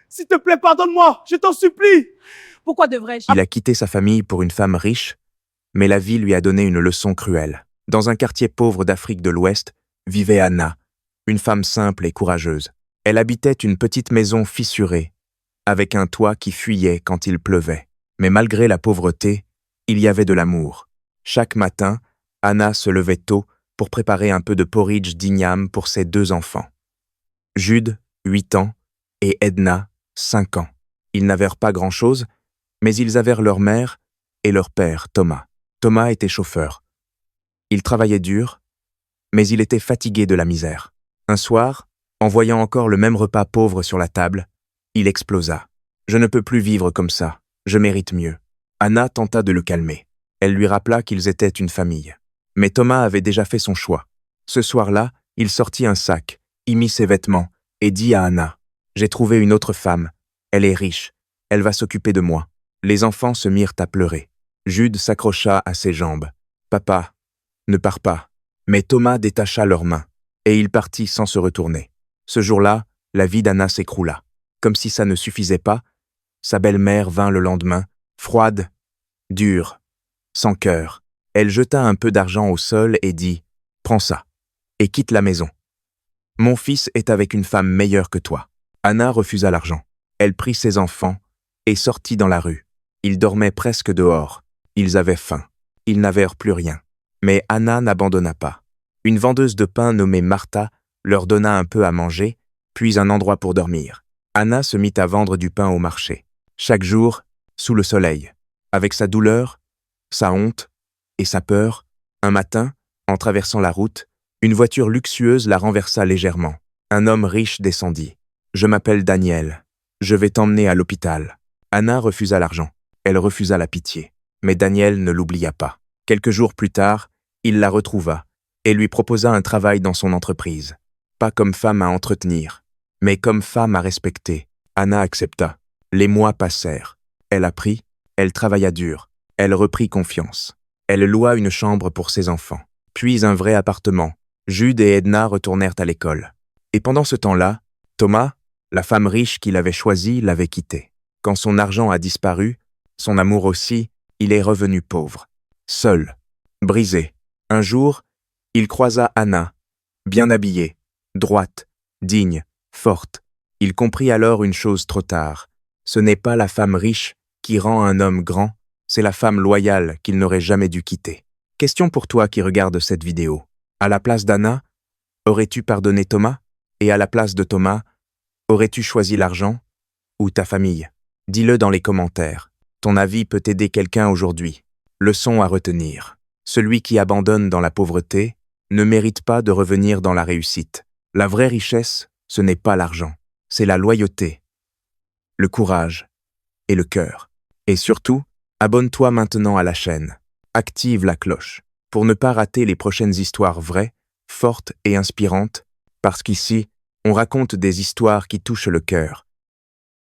S'il te plaît, pardonne-moi, je t'en supplie. Pourquoi devrais-je? Il a quitté sa famille pour une femme riche, mais la vie lui a donné une leçon cruelle. Dans un quartier pauvre d'Afrique de l'Ouest, vivait Anna, une femme simple et courageuse. Elle habitait une petite maison fissurée, avec un toit qui fuyait quand il pleuvait. Mais malgré la pauvreté, il y avait de l'amour. Chaque matin, Anna se levait tôt pour préparer un peu de porridge d'igname pour ses 2 enfants. Jude, 8 ans, et Edna, 5 ans. Ils n'avèrent pas grand-chose, mais ils avèrent leur mère et leur père, Thomas. Thomas était chauffeur. Il travaillait dur, mais il était fatigué de la misère. Un soir, en voyant encore le même repas pauvre sur la table, il explosa. « Je ne peux plus vivre comme ça, je mérite mieux. » Anna tenta de le calmer. Elle lui rappela qu'ils étaient une famille. Mais Thomas avait déjà fait son choix. Ce soir-là, il sortit un sac, y mit ses vêtements et dit à Anna « J'ai trouvé une autre femme. Elle est riche. Elle va s'occuper de moi. » Les enfants se mirent à pleurer. Jude s'accrocha à ses jambes. « Papa, ne pars pas. » Mais Thomas détacha leurs mains, et il partit sans se retourner. Ce jour-là, la vie d'Anna s'écroula. Comme si ça ne suffisait pas, sa belle-mère vint le lendemain, froide, dure, sans cœur. Elle jeta un peu d'argent au sol et dit « Prends ça, et quitte la maison. Mon fils est avec une femme meilleure que toi. » Anna refusa l'argent. Elle prit ses enfants et sortit dans la rue. Ils dormaient presque dehors. Ils avaient faim. Ils n'avèrent plus rien. Mais Anna n'abandonna pas. Une vendeuse de pain nommée Martha leur donna un peu à manger, puis un endroit pour dormir. Anna se mit à vendre du pain au marché. Chaque jour, sous le soleil. Avec sa douleur, sa honte et sa peur, un matin, en traversant la route, une voiture luxueuse la renversa légèrement. Un homme riche descendit. « Je m'appelle Daniel. Je vais t'emmener à l'hôpital. » Anna refusa l'argent. Elle refusa la pitié. Mais Daniel ne l'oublia pas. Quelques jours plus tard, il la retrouva et lui proposa un travail dans son entreprise. Pas comme femme à entretenir, mais comme femme à respecter. Anna accepta. Les mois passèrent. Elle apprit, elle travailla dur. Elle reprit confiance. Elle loua une chambre pour ses enfants, puis un vrai appartement. Jude et Edna retournèrent à l'école. Et pendant ce temps-là, Thomas, la femme riche qu'il avait choisie, l'avait quitté. Quand son argent a disparu, son amour aussi, il est revenu pauvre. Seul, brisé. Un jour, il croisa Anna, bien habillée, droite, digne, forte. Il comprit alors une chose trop tard. Ce n'est pas la femme riche qui rend un homme grand, c'est la femme loyale qu'il n'aurait jamais dû quitter. Question pour toi qui regarde cette vidéo. À la place d'Anna, aurais-tu pardonné Thomas? Et à la place de Thomas, aurais-tu choisi l'argent ou ta famille? Dis-le dans les commentaires. Ton avis peut aider quelqu'un aujourd'hui. Leçon à retenir. Celui qui abandonne dans la pauvreté ne mérite pas de revenir dans la réussite. La vraie richesse, ce n'est pas l'argent, c'est la loyauté, le courage et le cœur. Et surtout, abonne-toi maintenant à la chaîne. Active la cloche pour ne pas rater les prochaines histoires vraies, fortes et inspirantes, parce qu'ici, on raconte des histoires qui touchent le cœur.